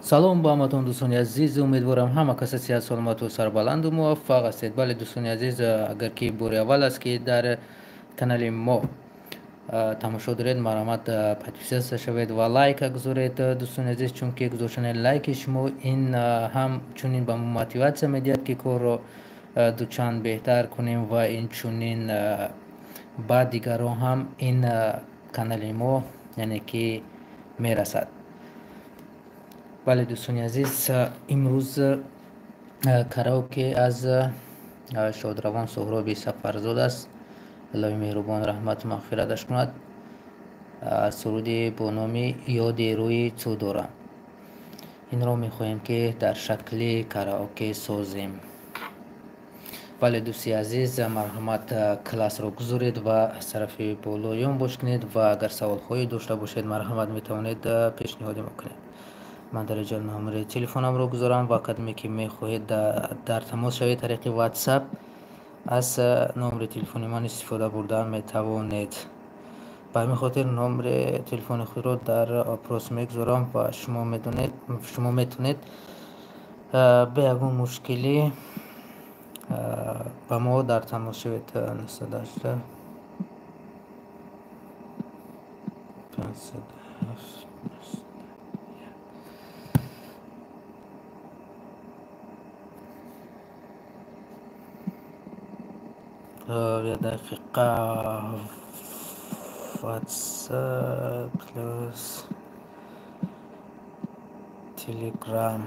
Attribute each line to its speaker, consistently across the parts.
Speaker 1: салом ба ҳаматон дӯстони азиз, умедворам ҳама каса сиҳат саломату сарбаланду муваффақ ҳастед. бале дӯстони азиз, агар ки бори аввал аст ки дар канали мо тамошо доред, марҳамат подписатсия шавед ва лайка гузоред дӯстони азиз, чунки гузоштани лайки шумо ин ҳамчунин ба мо мотиватсия медиҳад ки корро дучанд беҳтар кунем ва инчунин ба дигарон ҳам ин канали мо яъне ки мерасад. бале дӯстони азиз, имрӯз караоке аз шодравон соҳроби сафарзод аст. аллоҳи меҳрубон раҳмату мағфираташ кунад. суруди бо номи ёди рӯи цӯ дорам. инро мехоҳем ки дар шакли караоке созем. бале дӯсти азиз, марҳамат классро гузоред ва аз тарафи болоён бошкунед ва агар саволҳое дошта бошед, марҳамат метавонед пешниҳоди мо кунед. ман дар инҷо номери телефонамро гузорам ва кадаме ки мехоҳед дар тамос шавед тариқи ватсап, аз номери телефони ман истифода бурда метавонед. ба ҳамин хотир номери телефони худро дар опрос мегузорам ва шумо метавонед бе ягон мушкилӣ ба мо дар тамос шавед. 918 دقیقه واتساپ پلس تلگرام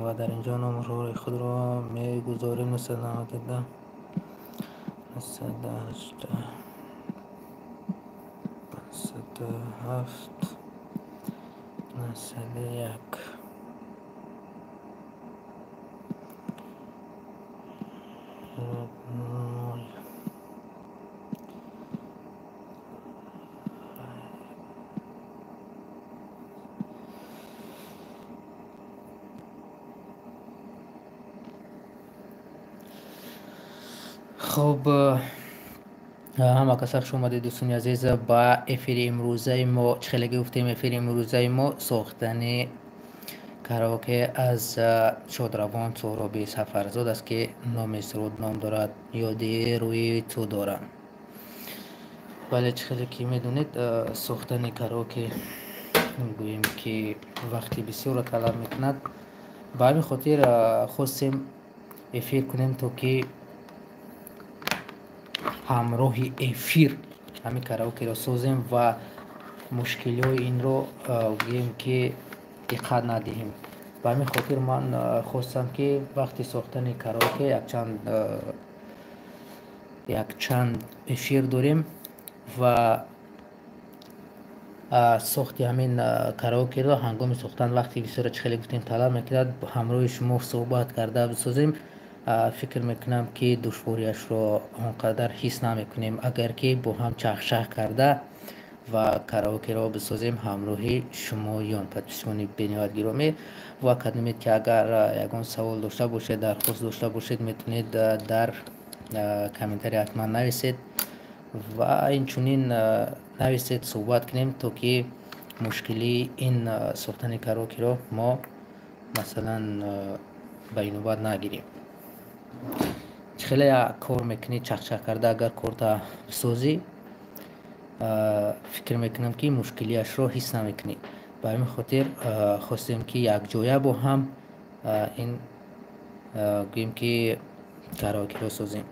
Speaker 1: و در اینجا نمره خود را میگذاریم. 918 507 91. خب ҳама каса хуш омадед дӯстони азиз ба эфири имрӯзаи мо. чӣ хеле гуфтем эфири имрӯзаи мо сохтани караоке аз шодравон соҳроби сафарзод аст ки номи суруд ном дорад ёди рӯи ту дорам. бале чӣ хеле ки медонед, сохтани караоке гӯем ки вақти бисёрро талаб мекунад. ба ҳамин хотир хостем эфир кунем то ки ҳамроҳи эфир ҳамин караокеро созем ва мушкилиҳои инро гӯем ки диққат надиҳем. ба ҳамин хотир ман хостам ки вақти сохтани караоке якчанд эфир дорем ва сохти ҳамин караокеро ҳангоми сохтан вақти бисёра чӣ хеле гуфтем талаб мекунад, ҳамроҳи шумо суҳбат карда бисозем. фикр мекунам ки душвориашро онқадар ҳис намекунем агар ки бо ҳам чахшах карда ва караокеро бисозем ҳамроҳи шумоён подписчикони бениҳоят гиромӣ. ва кадмед ки агар ягон савол дошта бошед, дархост дошта бошед, метавонед дар комментария ҳатман нависед ва инчунин нависед суҳбат кунем то ки мушкили ин сохтани караокеро мо масалан ба инобат нагирем. чӣ хеле кор мекунӣ чахчах карда агар корта бисозӣ, фикр мекунам ки мушкилиашро ҳис намекунӣ. ба ҳамин хотир хостем ки якҷоя бо ҳам ин гӯем ки караокеро созем.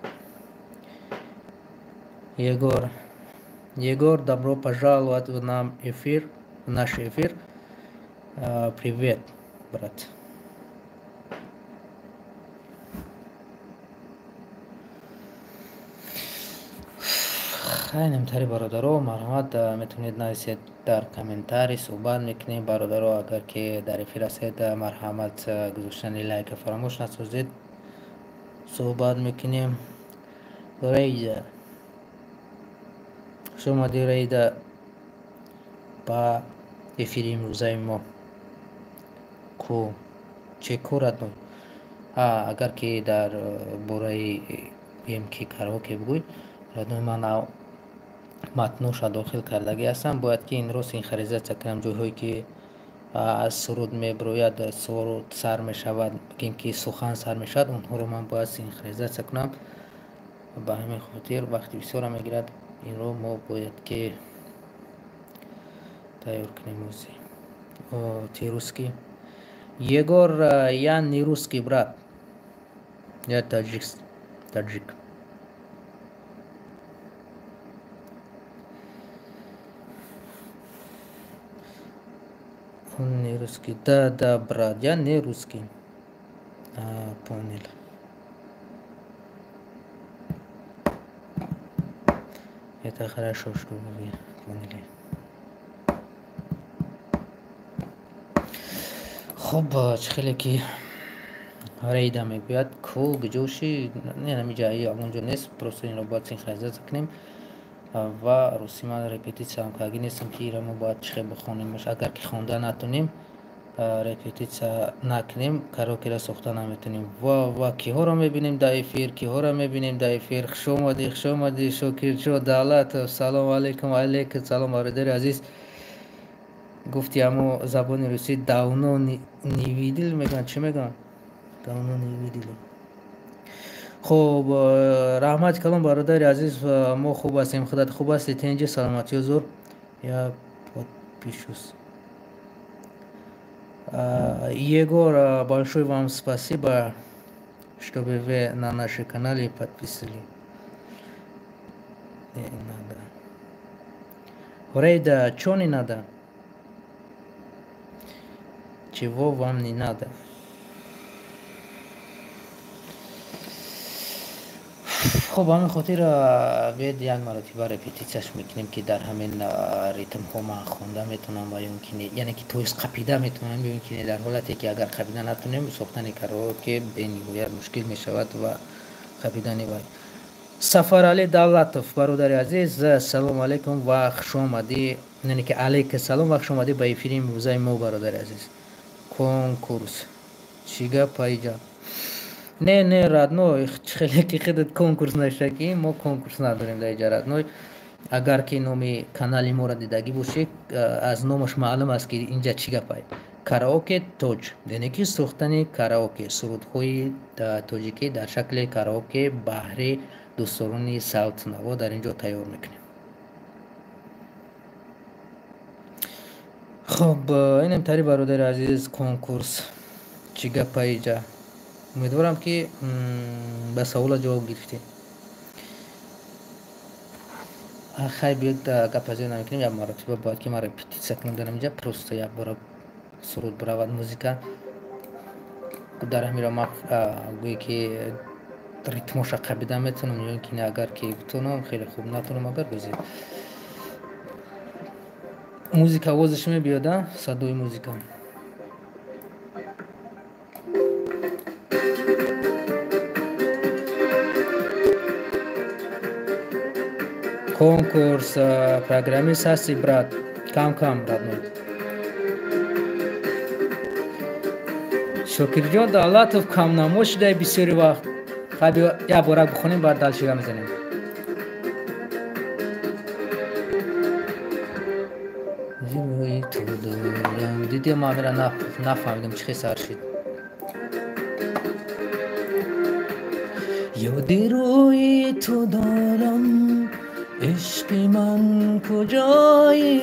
Speaker 1: Егор, добро пожаловать в наш эфир. Привет, брат. немтари бародаро, марҳамат метавонед нависед дар комментарий, суҳбат мекунем. бародаро, агар ки дар эфир ҳастед, марҳамат гузоштани лайка фаромӯш насозед. суҳбат мекунем. рейда, хуш омадӣ рейда ба эфири имрӯзаи мо. чӣ корат? агар ки дар бораи гӯем ки караоке бигӯй, радои ман матнуша дохил кардагӣ ҳастам. бояд ки инро синхронизатсия кунам, ҷойҳое ки از سرود میبروید سرود سر میشود بگیم که سخن سر میشود اونها رو من باید سینخرونیزه کنم به همین خاطر وقتی بسیار میگیرد این رو ما باید که تیار کنیم موزی تیروسکی Егор, я не русский брат, я таджик. Он не русский. Да, брат, я не русский. Понял. Это хорошо, что вы поняли. خب خیلی که ریده میگوید کو گجوشی نه نمیجایی اونجا نیست پروسه این رو باید سینخرونیزه کنیم و روسی من رپیتیسیا هم که اگه نیستم که این رو ما باید چخه بخونیمش اگر که خونده نتونیم رپیتیسیا نکنیم کاراوکه را ساخته نمیتونیم و کیها رو میبینیم در افیر کیها رو میبینیم در افیر خوش اومدی شکر دولت سلام علیکم علیکم سلام برادر عزیز گفتی اما زبان روسی داونو نیویدیل میگن چی میگن داونو نیویدیل خب رحمت کلام برادر عزیز ما خوب هستیم خودت خوب هستی تنجی سلامتی و زور یا подпишусь Егор, большое вам спасибо, что вы на нашем канале подписали. Не надо. Рейда, что не надо? Чего вам не надо? خب همین خاطر باید یک مرتبه رپیتیسیش میکنیم که در همین ریتم ها من خونده میتونم و یعنی که تویش قپیده میتونم بیون که در حالتی که اگر قپیده نتونیم ساختن کاراوکه بینگویر مشکل میشود و قپیده نباید سفر علی دولتوف برادر عزیز سلام علیکم و خوش آمدی یعنی که علیک سلام و خوش آمدی به افیر موزه ما برادر عزیز کنکورس چیگه پایجا نه رادنو خیلی که خودت کنکورس نشکی ما کنکورس نداریم در اینجا رادنو اگر که نومی کانالی ما را دیدگی باشی از نومش معلوم است که اینجا چی گپای کاراوکه توج یعنی که ساختن کاراوکه سرودهای توجیکی در شکل کاراوکه بهره دوستداران صوت نوا در اینجا تیار میکنیم خب این امتحانی برادر عزیز کنکورس چی گپای اینجا امیدوارم که به سوال جواب گرفتیم خیلی بیاد گپ از این نمیکنیم یک مرتبه باید که ما رپیتیسیا کنیم در اینجا پروسته یک بار سرود برود موزیکا در همین را ما گویی که ریتمش قبیده میتونم یا اینکه اگر که بتونم خیلی خوب نتونم اگر بزید موزیکا آوازش میبیاده صدای موزیکا конкурс программист هستی брат کم родной شکرجان دولتوف کم نما شده بسیاری وقت خب یک بارک بخونیم بعد دلشیگه میزنیم روی تو دارم دیدی ما میره نفهمیدم چی سر شد یادی روی تو دارم عشق من کجایی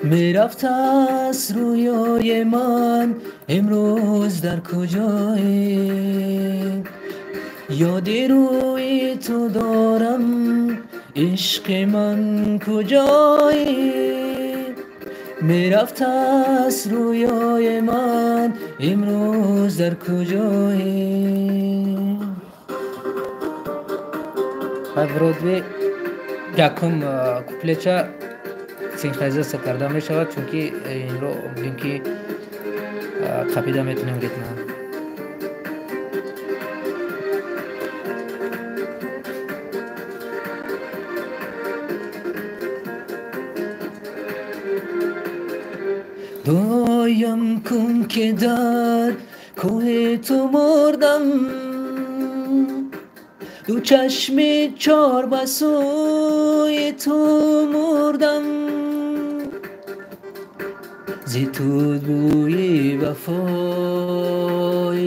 Speaker 1: میرفت از رویای من امروز در کجایی یادی روی تو دارم عشق من کجایی میرفت از رویای من امروز در کجایی برودوی یکم کوپلچه سینخرونیزه کرده می شود چون که این رو بگیم که قپیده میتونیم ریتم دایم کن که در کوه تو مردم دو چشم چار بسوی تو مردم زی تو بوی وفای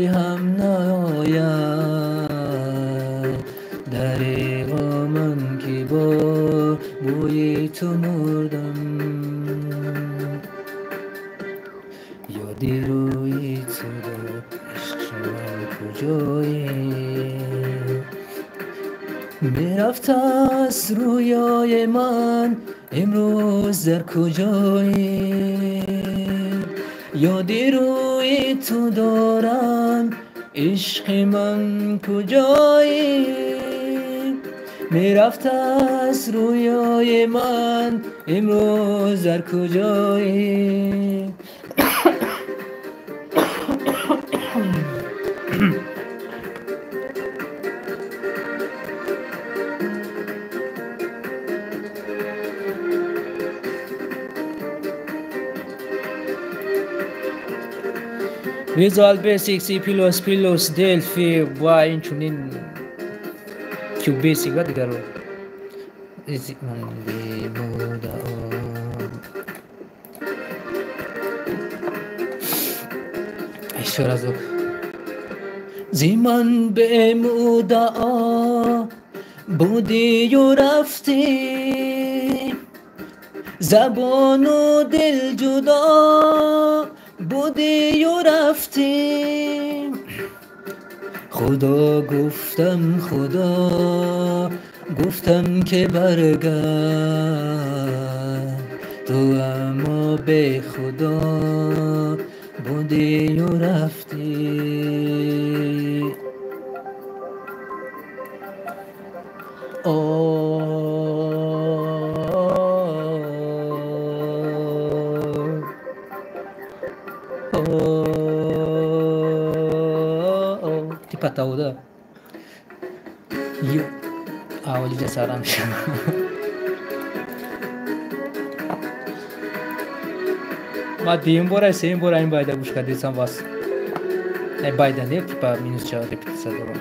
Speaker 1: هم ناید دریغا من که با بوی تو مردم یادی روی تو داد عشق من کجایی میرفت از رویای من امروز در کجایی یادی روی تو دارم عشق من کجایی میرفت از رویای من امروز در کجایی ویزوال بیسیک سی پلوس پلوس دلفی و این چونین کیو بیسیک و دیگر رو ایزی من بیمودم ایشور از زی من بیمودم بودی و رفتی زبان و دل جدا بودی و رفتی خدا گفتم که برگرد تو اما به خدا بودی و رفتی ti patauda io awali jasaram ma dimbora sembora in bayda gush kadisam bas ne bayda ne tipa minus 4 repetição dora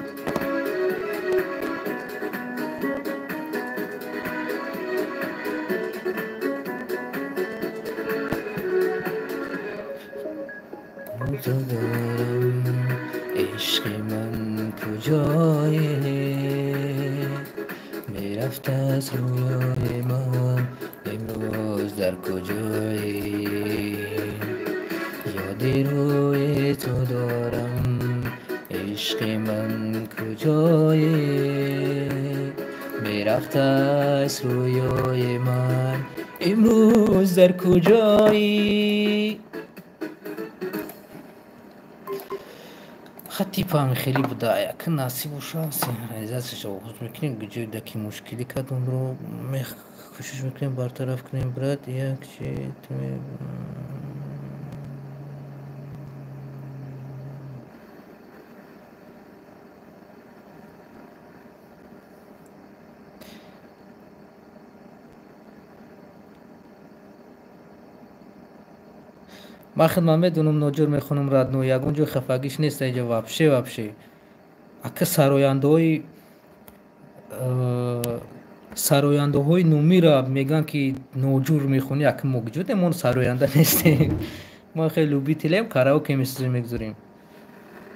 Speaker 1: عشق من کجایی میرفت از روی من امروز در کجایی یادی روی تو دارم عشق من کجایی میرفت از روی من امروز در کجایی خطی پام خیلی بدایا که نصیب و شانسی реализацияش آغاز میکنیم گجای دکی مشکلی کدوم رو کوشش میکنیم برطرف کنیم برات یک چی ما خدمت میدونم نوجور میخونم رادنو یگونجو خفگیش نیست اینجا вообще اکه سراینده های نومی را میگن که نوجور میخونی اکه موجوده من سراینده نیستیم ما خیلی بیتیلیم کاراوکه میسازیم میگذاریم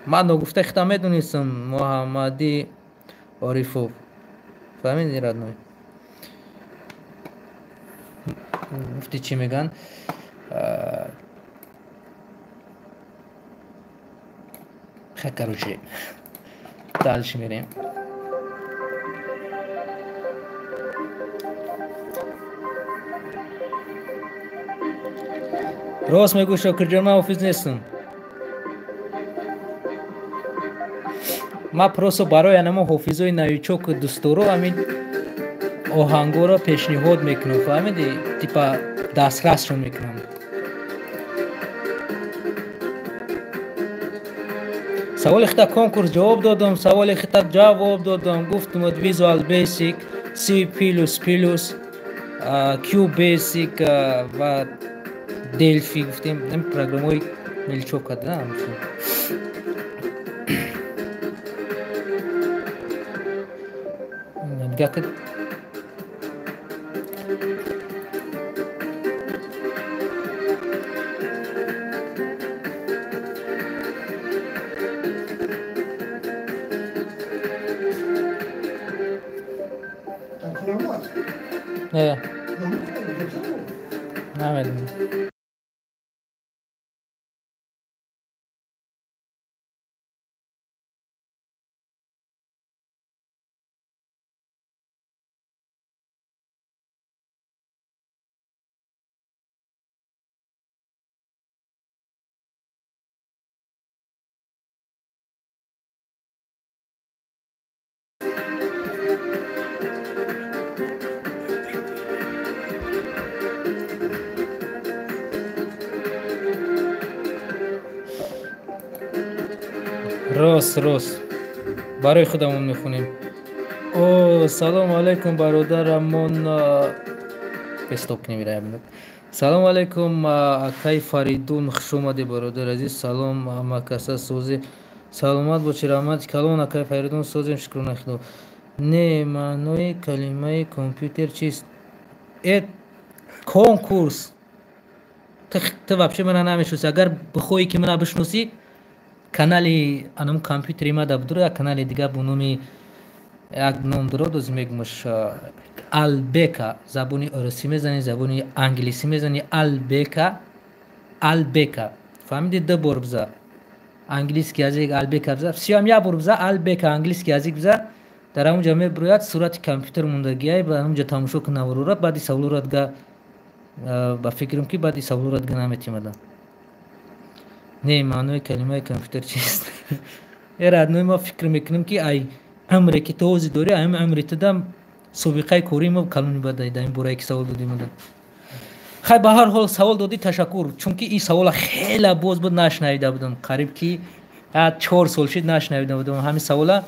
Speaker 1: ما نگفته خدمت میدونستم محمدی عارفوف فهمیدی رادنوی گفتی چی میگن خیلی کروچه دالش میریم راست میگو شکر من حافظ نیستم ما پروسو برای انما حافظای نویچوک دستورو همین آهنگو را پیشنهاد میکنم فهمیدی تیپا دسترس رو میکنم سوال خطا کنکورس جواب دادم سوال خطا جواب دادم گفتم ویزوال بیسیک سی پلوس کیو بیسیک و دلفی گفتیم این پروگرام های ملچوب کردم نگاه کد نمیدونم. راست برای خودمون میخونیم. او سلام علیکم برادرمون. استوب نمیره. سلام علیکم اکای فریدون، خوش اومدی برادر عزیز. سلام مکاسا سوزی، سلامت باشی. رحمت کلان اکای فریدون سوزیم. شکر نخدو. نه معنای کلمه کامپیوتر چیست؟ ات کنکورس. تو вообще من نمیشناسی. اگر بخوای که من بشناسی، کانالی انم کامپیوتری ما دبدور یا کانالی دیگه بونومی یک نام درو میگمش البکا. زبونی روسی میزنی، زبونی انگلیسی میزنی. البکا فهمیدی؟ دو بار بزن انگلیسی یازی البکا بزن، سیام یا بار بزن البکا انگلیسی یازی بزن. در اونجا میبروید صورت کامپیوتر موندگیه با اونجا تماشا کنه ورورات بعدی سوالورات گه با فکرم که بعدی سوالورات گه نمیتیمدن. نه معنی کلمه کامپیوتر چیست؟ ارادنوی ما فکر میکنم که ای عمری که توزی دوری ام عمری تدم سابقه کوری ما کلونی بده در این باره که سوال دادی مدن. خیلی به هر حال سوال دادی تشکر، چون که این سوال خیلی باز بود نشنیده بودم. قریب که 4 سال شد نشنیده بودم همین سوال.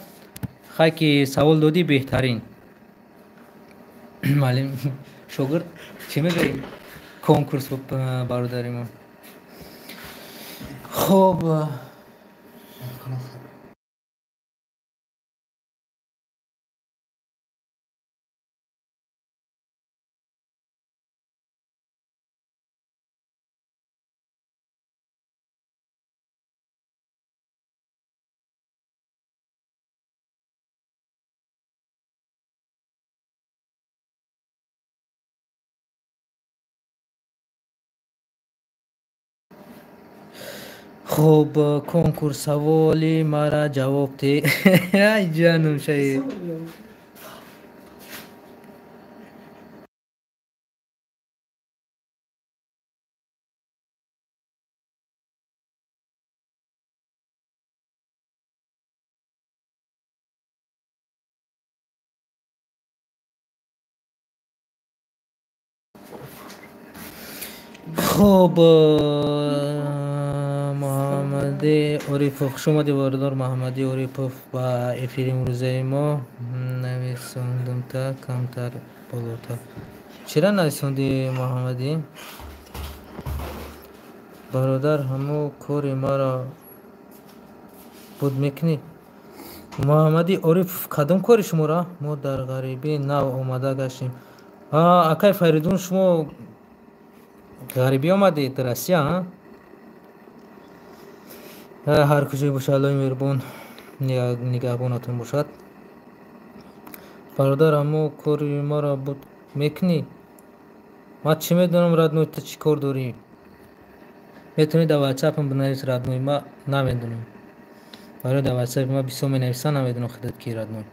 Speaker 1: خیلی که سوال دادی بهترین. معلم شاگرد چی میگه کنکورس برادری ما. خب خب کنکورس سوالی مرا جواب ده. ای جانم شاید. خب محمدی عریفوف شما دی باردار محمدی عریفوف با افیر امروزه ما نویسندم تا کمتر بالاتر. چرا نویسندی محمدی؟ برادر همو کاری ما را بود میکنی. محمدی عریف کدام کاری شما را؟ ما در غریبی نو آمده گشتیم. اکای فریدون شما غریبی آمدی در اسیا؟ هر کجای باشه الله مهربان نگهبانتون باشد. برادر همو کاری ما را بود میکنی. ما چی میدونم ردنوی تو چی کار داری؟ میتونی در واتساپ هم بنویس ردنوی ما نمیدونم. برای در واتساپ ما بیسو می نویسن نمیدونم خودت کی ردنوی.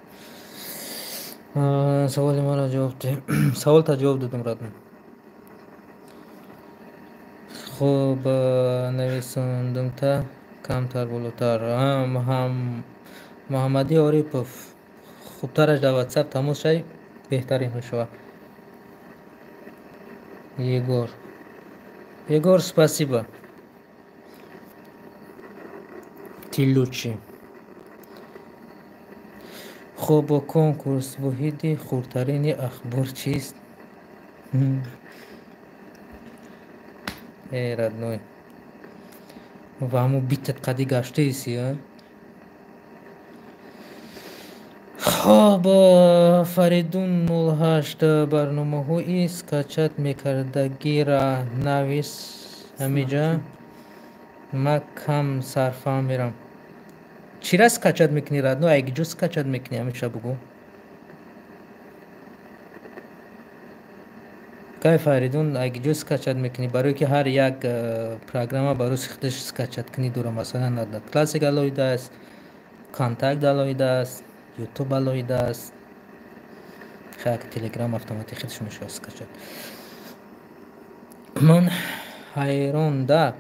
Speaker 1: سوال ما را جواب ده. سوال تا جواب دادم ردنوی. خب نویسندم تا کمتر بالاتر. محمدی عریفوف خوبترش در واتساپ تماس شوی بهترین میشود. یگور спасибо. تیلوچی. خب کنکورس وحیدی خورترین اخبار چیست؟ ای ردنوی و همو بیتت قدی گشته ایسی. خب فریدون 08 برنامه های سکچت میکردگی را نویس همیجا. ما کم صرفه میرم. چی را سکچت میکنی ردنو؟ ایگ جو سکچت میکنی همیشه بگو. کای فریدون اگه جو скачать میکنی برای که هر یک программа برای خودش скачать کنی دوره مثلا نداد کلاسیک алоҳида است контакт алоҳида است ютуб алоҳида است خیلی تلگرام автоматик خودش میشه скачать من حیران ده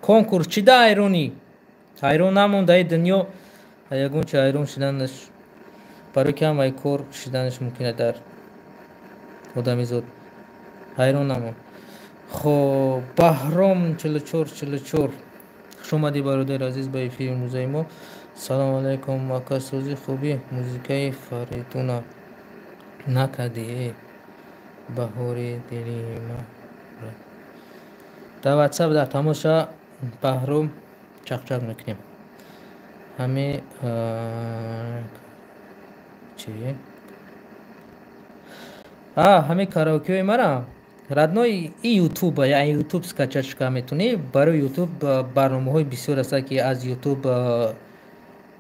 Speaker 1: کنکور چی ده حیرانی حیران نمونده ای دنیا یگون چه حیران شدنش برای که هم ای کار شدنش ممکنه در آدمی زود حیران نمون خب بهرام 44 خوش اومدی برادر عزیز به فیلم موزه ما سلام علیکم مکاسوزی خوبی موزیکای فریدون نکدی بهاری دلی ما در واتساپ در تماشا بهرام چق میکنیم همه چیه همه کاراوکه مرا родной и ютуб я ютуб скачать میتونی برای یوتیوب برنامه های بسیار است که از یوتیوب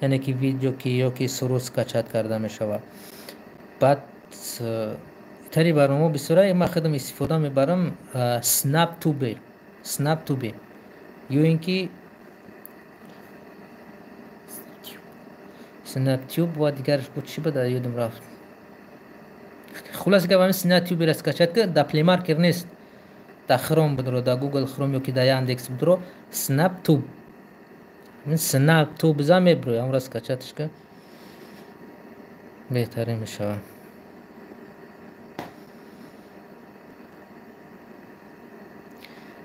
Speaker 1: یعنی که ویدیو که یا که سروس скачать کرده میشود بعد تری برنامه بسیار ما خودم استفاده میبرم سنپ توب یا اینکه سنپ تیوب و دیگرش بود چی بده یادم رفت خلاص که همین سنپ تیوب را скачать کرد در پلی مارکت نیست در خروم بدرو در گوگل خروم یا که در یاندکس بدرو سنپ توب من سنپ توب بزنم برو هم را скачатش که بهتره میشه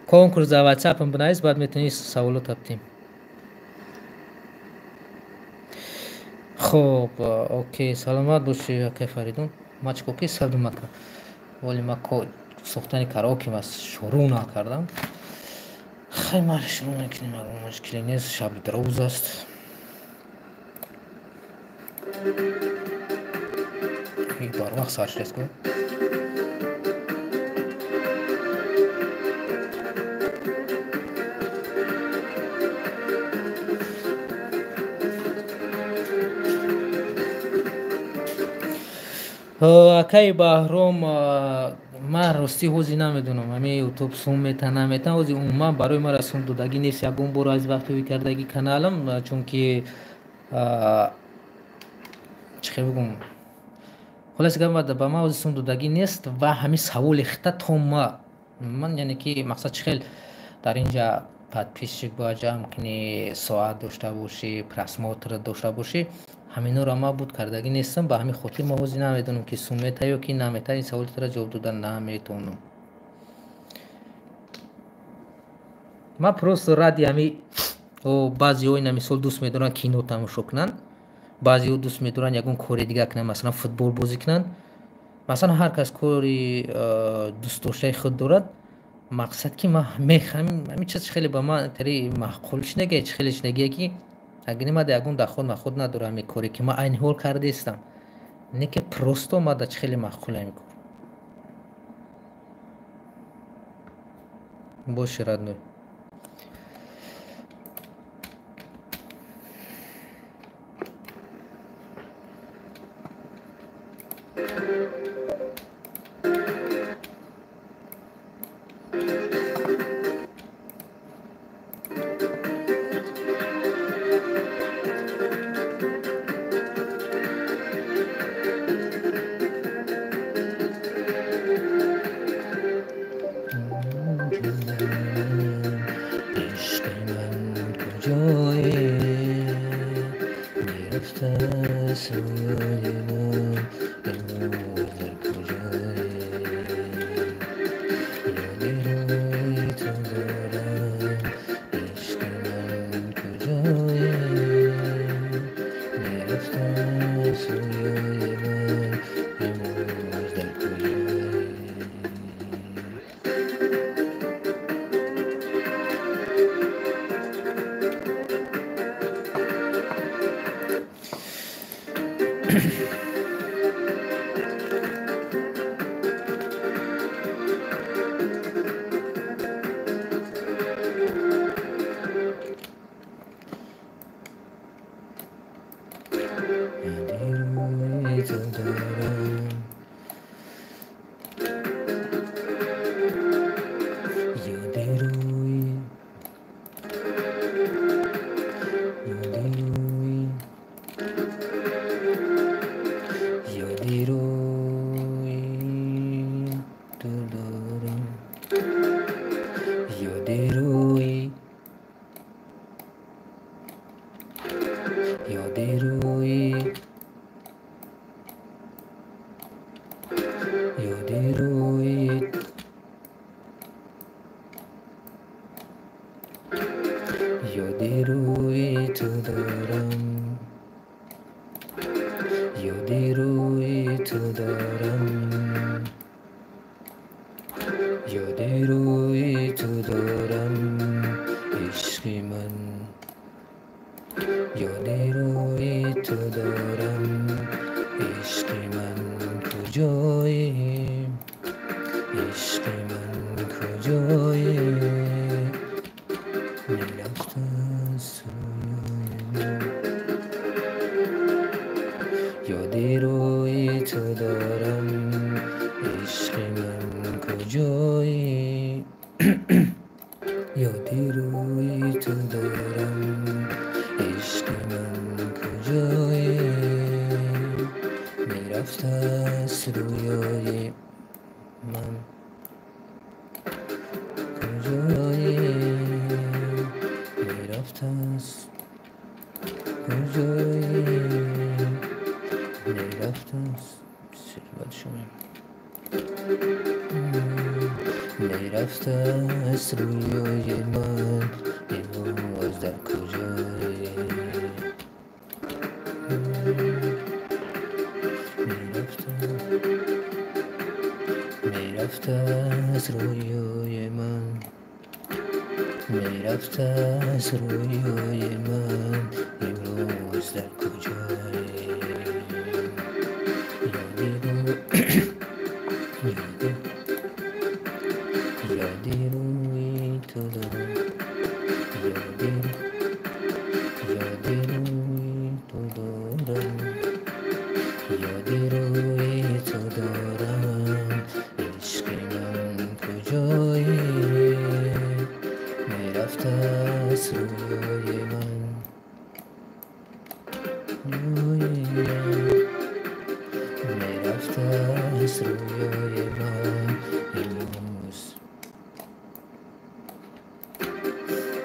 Speaker 1: کنکورس در واتساپ هم بنویس بعد میتونی سوالات تبتیم خب اوکی سلامت باشی که فریدون ماچ کوکی سلامت ولی ما ساختن کاراوکه ما شروع نکردم خیلی ما شروع نکنیم مشکلی نیست شب دروز است این بار وقت سرش رست کن اکای بهرام من راستی حوزی نمیدونم همه یوتیوب سوم میتن نمیتن حوزی من برای ما رسون دودگی نیست یکون برو از وقتی کردگی کانالم چون که چه بگم خلاص گفتم با ما حوزی سوم دودگی نیست و همه سوال اختت هم من یعنی که مقصد چخیل در اینجا پادپیش با جمع کنی ساعت داشته باشی پرسماتر داشته باشی همینو را ما بود کردگی نیستم با همین خاطر ما حوزی نمیدونم که سومیت یا که نمیت این سوالت را جواب دادن نمیتونم ما پروست رادی همی بعضی های نمیسال دوست میدارن کینو تماشا کنن بعضی ها دوست میدارن یکون کاری دیگه کنن مثلا فوتبال بازی کنن مثلا هر کس کاری دوست داشته خود دارد مقصد که ما همین چیز خیلی با ما تری معقولش نگه خیلیش نگه که اگر ما دیگون در خود ندارم میکاری که ما این حال کرده استم نه که پروستو ما در خیلی معقوله میکار باشه رد یاد روی یاد روی یاد روی یاد روی تو دارم یاد روی تو دارم یاد روی تو دارم عشق من یاد روی تو دارم عشق من کجایی عشق من کجایی میرفت از روی من یاد روی تو دارم عشق من کجایی یاد روی تو دارم عشق من کجایی میرفت از رویای من کجایی میرفت از کجایی میرفت از ثروت شما میرفت از رویای من امروز در کجایی میرفت از رویای من میرفت از رویای من امروز در کجایی یاد روی تو دارم یاد روی تو دارم یاد روی تو دارم عشق من کجایی میرفت از روی من میرفت از روی من امروز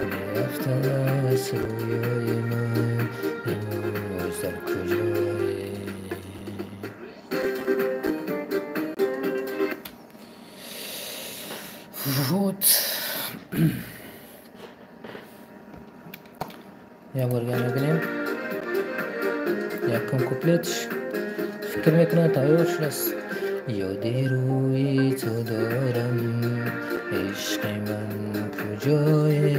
Speaker 1: میرفت از روی من امروز در کجایی رود یا برگه میبینیم یکم کپلتش فکر میکنم تایور شده است یاد روی تو دارم عشق من کجایی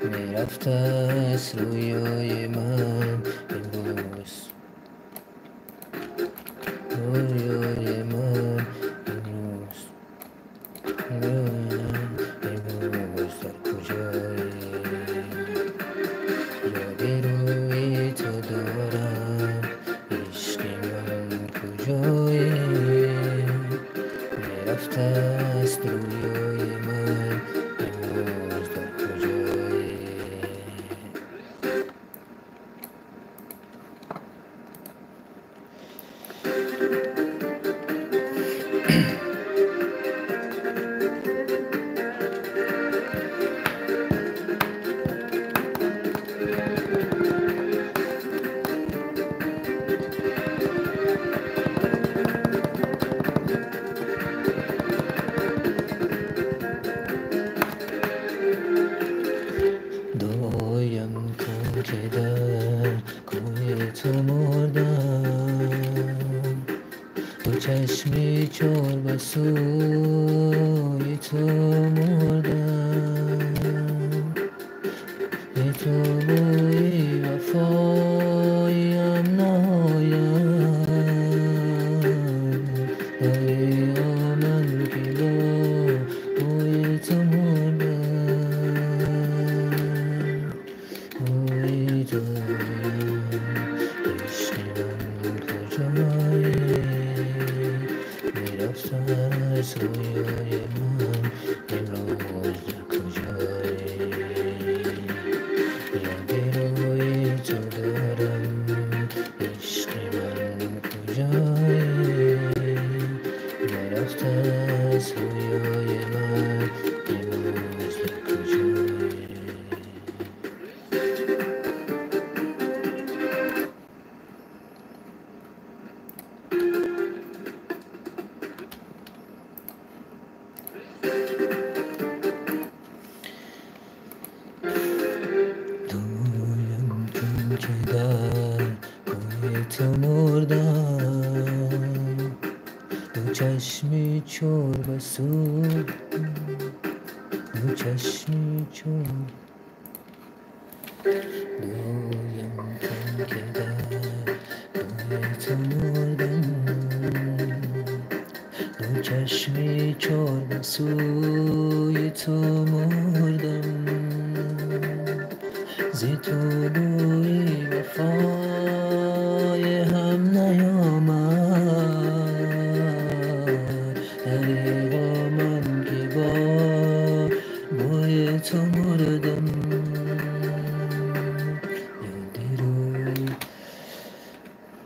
Speaker 1: میرفت از رویای من امروز رویای من امروز امروز در کجایی یاد روی تو دارم عشق من کجایی میرفت از رویای من امروز در کجایی دعایم کن که در کوی تو مردم تو چشمی چار به سوی تو مردم به تو بوی وفایم نایم ای آمن که با بوی تو مردم عشق من کجایی میرفت از تو مردم، دو چشمی چور بسود، دو چشمی چور دویم کن که در روی تو مردم، دو چشمی چور بسوی تو مردم، زی تو بوی وفای هم نیامد، دریغا من که با بوی تو مردم. یادی روی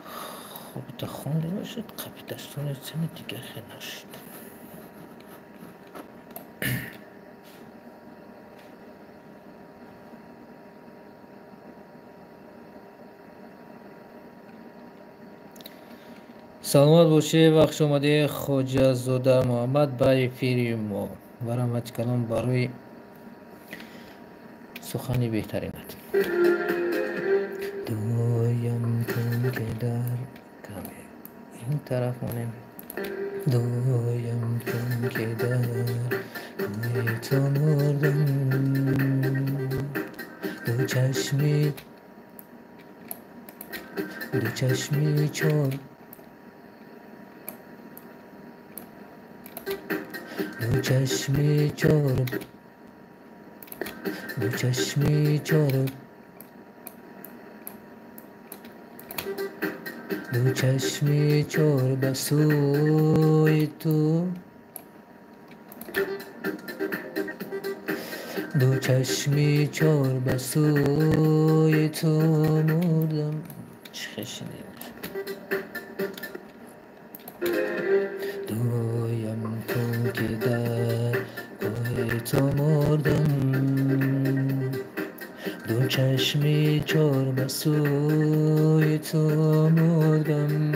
Speaker 1: خوب تا خونده باشد قبیدستون سن دیگه خیلی نشد. سلامت باشه. وقت اومده خواجه زاده محمد بای پیری ما برامت کلام برای سخنی بهترینت. دویم کن که در کمی این طرف مانیم، دویم کن که در کوی تو مردم، دو چشمی چون دو چشمی چور دو چشمی چور دو چشمی چور بسوی تو، دو چشمی چور بسوی تو مردم. چه خشنی دویم کن که در کوی تو مردم، دو چشمی چور بسوی تو مردم،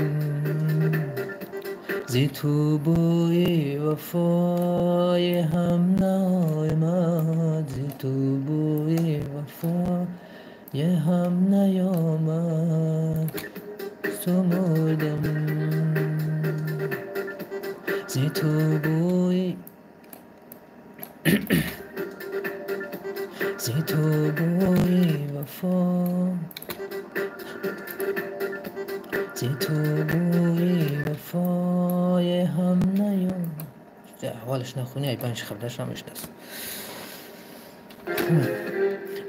Speaker 1: زی تو بوی وفای هم نیامد، زی تو بوی وفای هم نیامد، تو مردم، زی تو بوی زی تو بوی وفا، زی تو بوی وفای هم نیامد. احوالش نخونی ای پنج خبرش نمیشت است.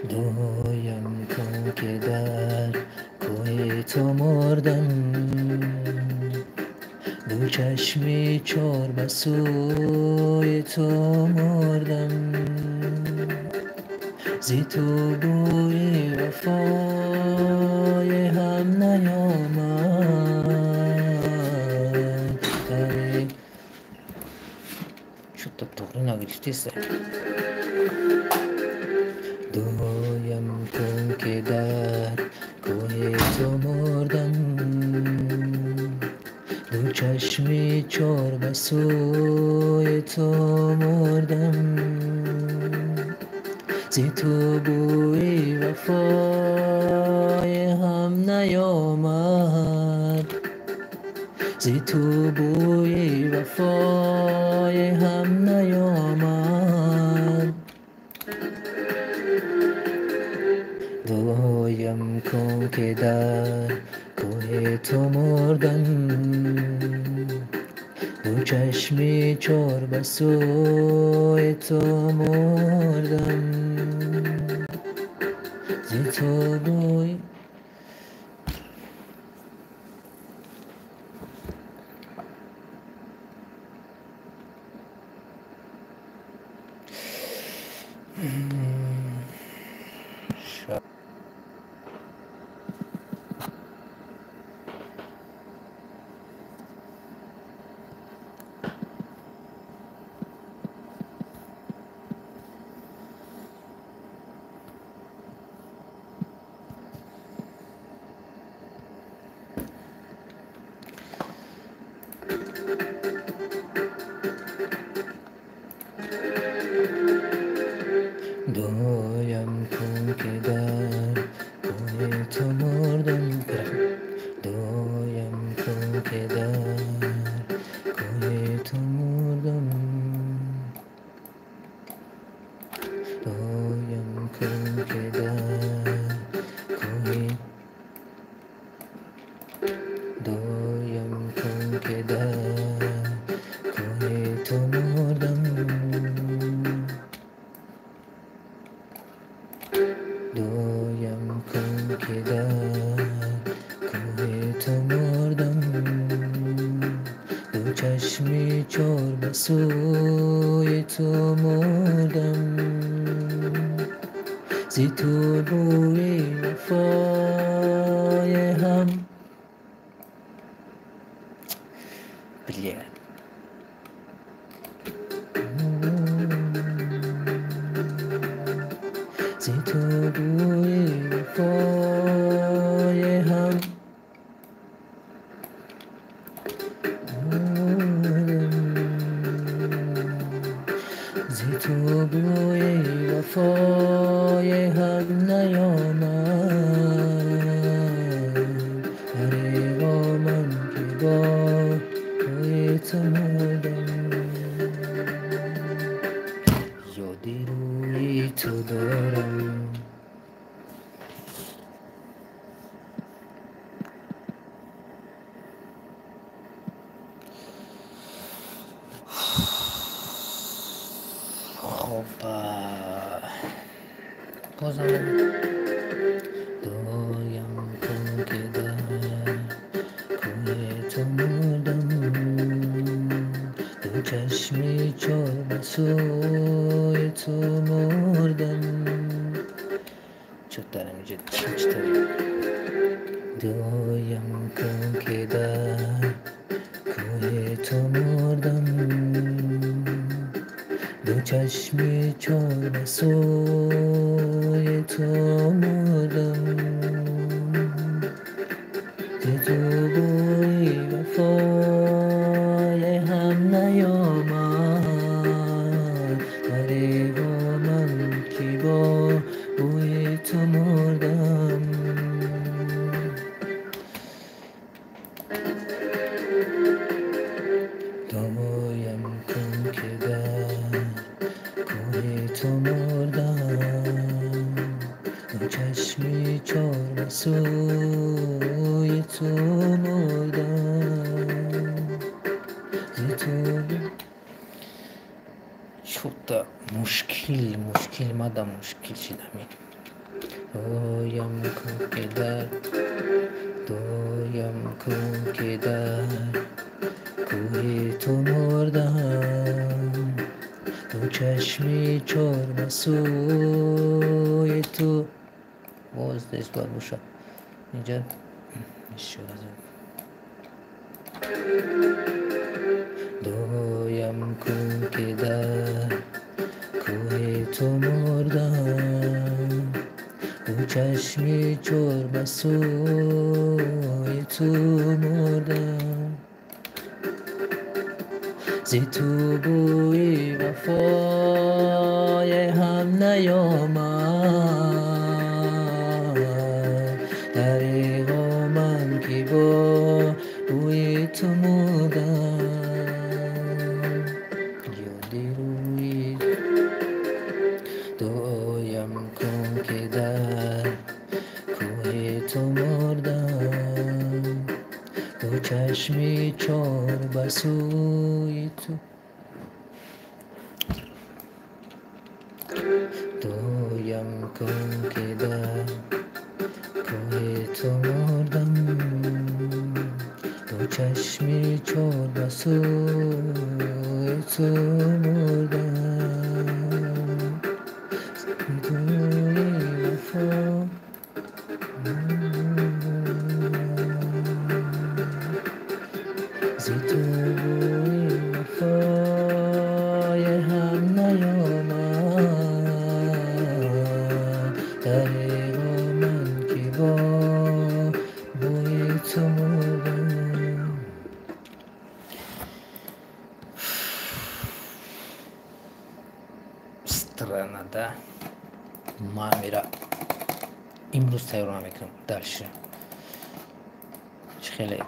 Speaker 1: دویم کن که در کوی تو مردم، دو چشمی چور بسوی تو مردم، زی تو بوی وفای هم نیامد. شد تا طوری نگرفتی سر. دویم کن که در کوی تو مردم، دو چشمی چور بسوی تو مردم، زی تو بوی وفای هم نیامد، زی تو بوی وفای هم نیامد. دویم کن که در کوی تو مردم، دو چشمی چور بسوی تو مردم، زی تو بوی دویم کن که در کوی تو مردم، دو کن که در کوه دایم کن که در کوه تو مردم دایم کن که در کوه تو مردم دو چشمی چار به سوی تو مردم زی تو بوی وفای هم بلیاد زی تو بوی وفای هم زی تو بوی وفای هم نیامد غریبا من که با روی تو مردم یادی روی تو دارم خب بازم دایم کن که در کوه تو مردم دو چشمی چار به سوی تو مردم چطور اینجا چطوری دایم کن که در کوه تو مردم دو چشمی چار به سوی تو مردم زی تو بوی وفای هم نیامد غریبا من که با بوی تو مردم دایم کن که در کوه تو مردم دو چشمی چار به سوی تو مردم زی تو چوتا مشکل مادم مشکل شدم دایم کن که در دایم کن که در کوه تو مردم دو چشمی چار به سوی تو باز دستگاه بوشا اینجا شد دایم کن که در کوه تو مردم دو چشمی چار به سوی تو مردم زی تو بوی وفای هم نیامد دریغا من که با بوی تو مردم یادی روی دایم کن که در کوه تو مردم دو چشمی چار به سوی تو دایم کن که در کوه تو مردم دو چشمی چار به سوی تو مردم دوی وفا زی تو بوی وفای هم نیامد دریغا من که با بوی تو مردم странада мамира имрӯз тайёр мекунам дальше хеле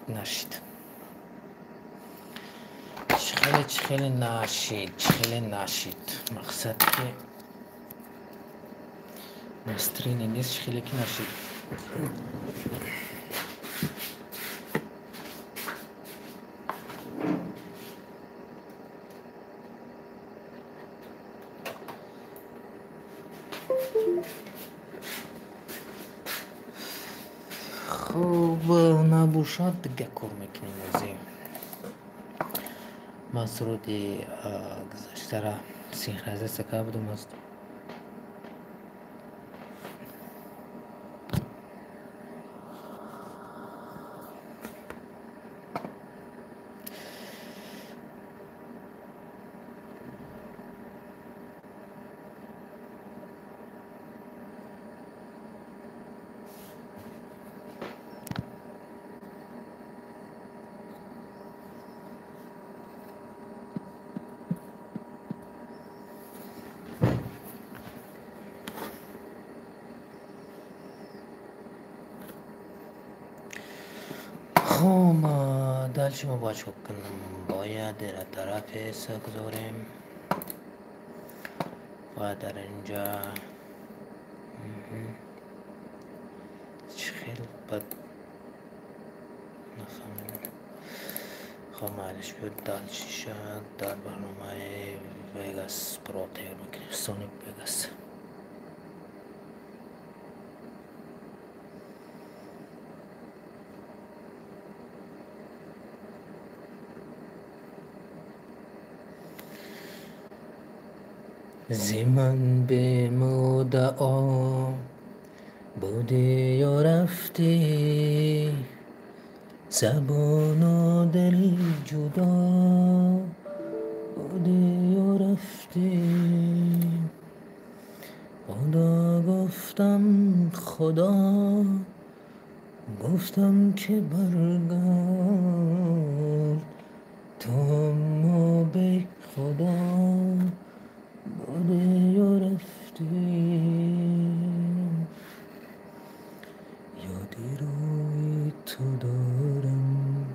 Speaker 1: نشید ولی خیلی نشید مقصد که نسترینی نیست خیلی که نشید. خب نبوشد دیگه کار میکنیم ازیم مسعود گذشته را سینخرازه سکه بودم است خب دل شما باش کنم باید در طرف ایسا گذاریم و در اینجا چه خیلی بد نفهمیدم. خب معلش بیاد دل شیشه در برنامه ویگاس پرو تیر میکنیم سونیک ویگاس زمان به مدعا بودی یا رفتی زبان و دل جدا بودی یا رفتی خدا گفتم که برگرد تو ما به خدا بودی یا رفتی یادی روی تو دارم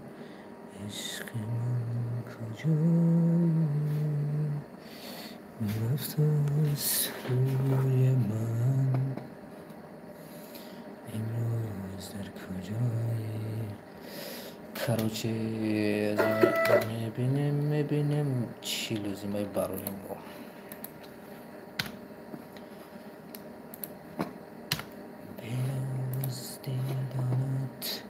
Speaker 1: عشق من کجایی میرفت از روی من امروز در کجایی کاروچه میبینیم چی لازمه برای ما بیاز دیدنت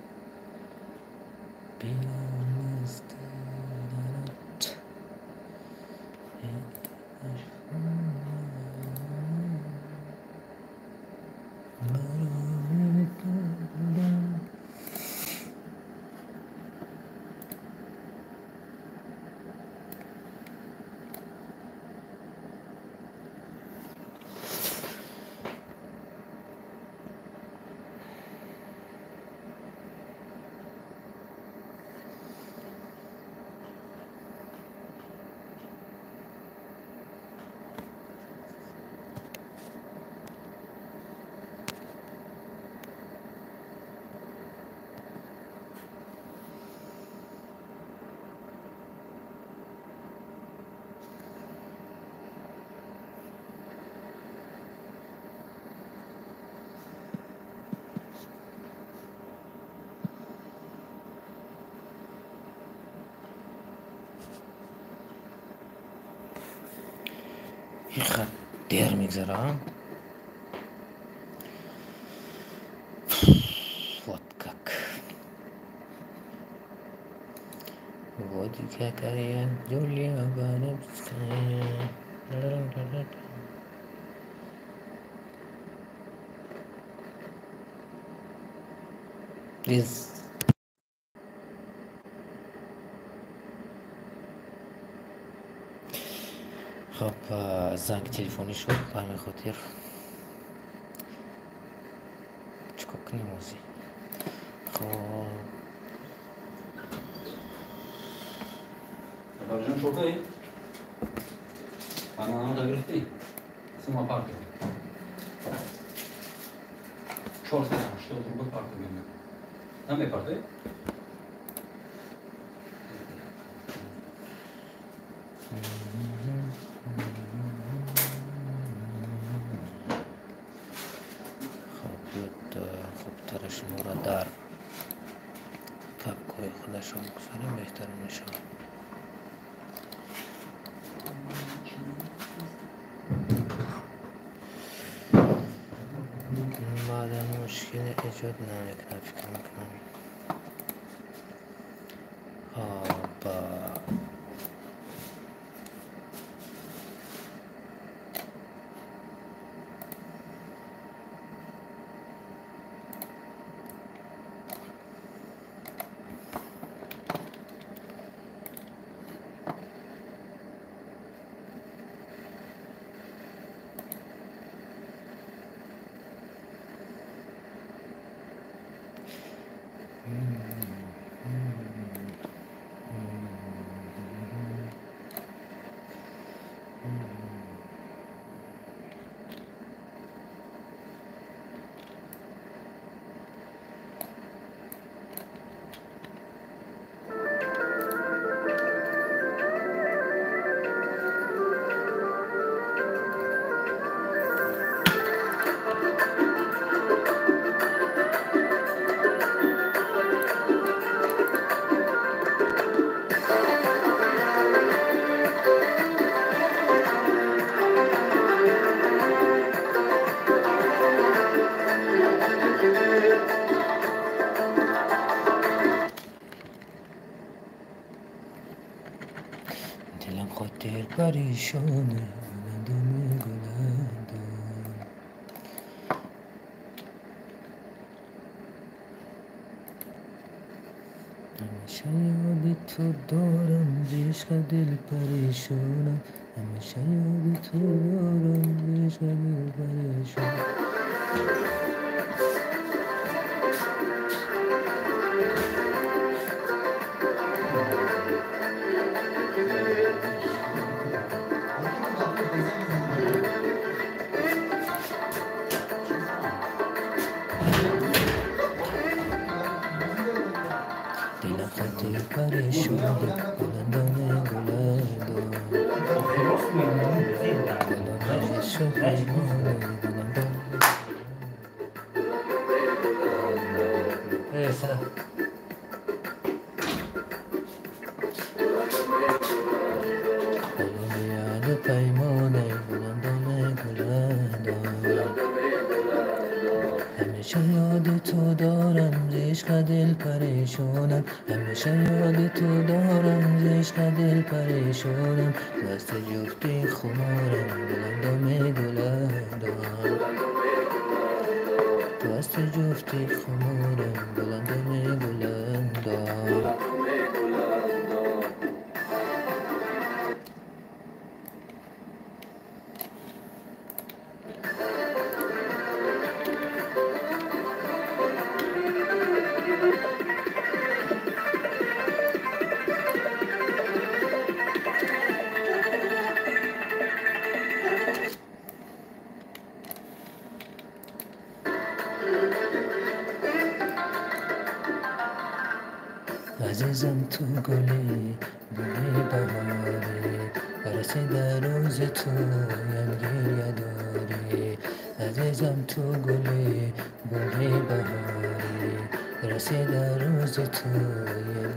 Speaker 1: این خط دیر میگذرم вот какая Юлия Баневская из خب زنگ تلفنی شد به همین خاطر چیکار کنیم موزی خب
Speaker 2: Dobrze, szukaj. Pana nam zagrywki. Suma partia. Шорстка, что другой парты именно. Нам и парты.
Speaker 1: ما را در پاکوی خودشان بگذاریم بهتر میشود. بعد مشکل ایجاد نمیکنم فکر میکنم. دلم خاطر پریشانه گلندم گلندم همیشه یاد تو دارم عشق دل پریشانم همیشه یاد تو دارم عشق دل پریشانم دلم خاطر پریشانه گلندم گلندم گلندم عشق پیمانه گلندم ایسا گلندم یاد پیمانه گلندم گلندم همیشه یاد تو دارم عشق دل پریشانم همیشه یاد تو دارم عشق دل پریشانم دست جفتی خمارم گلندم گلندم دست جفتی خمارم گلندم گلندم عزیزم تو گلی بهاری رسیده روز تو گریه داری عزیزم تو گلی بهاری رسیده روز تو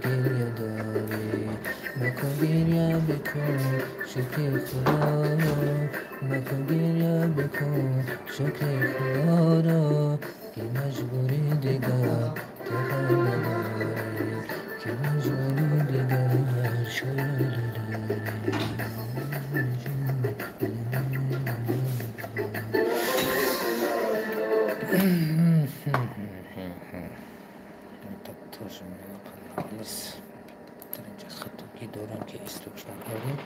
Speaker 1: گریه داری مکن گریه بکن شکر خدا مکن گریه بکن شکر خدا را که مجبوری دیگر تو نداری که مجبوری دیگر شده دکتر نیست در اینجا خطاکی دارم که استوکش نکردیم.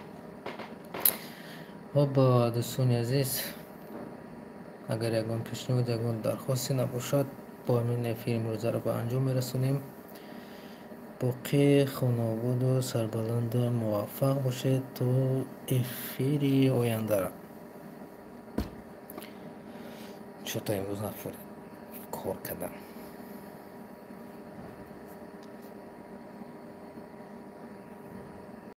Speaker 1: خب دوستان عزیز اگر یکون پیشنهاد یکون درخواستی نباشد پایان فیلم روزه را به انجام میرسونیم. باقی خانواده و سربلند موفق باشید تو افیری آینده را. چطور امروز نفر کار کردم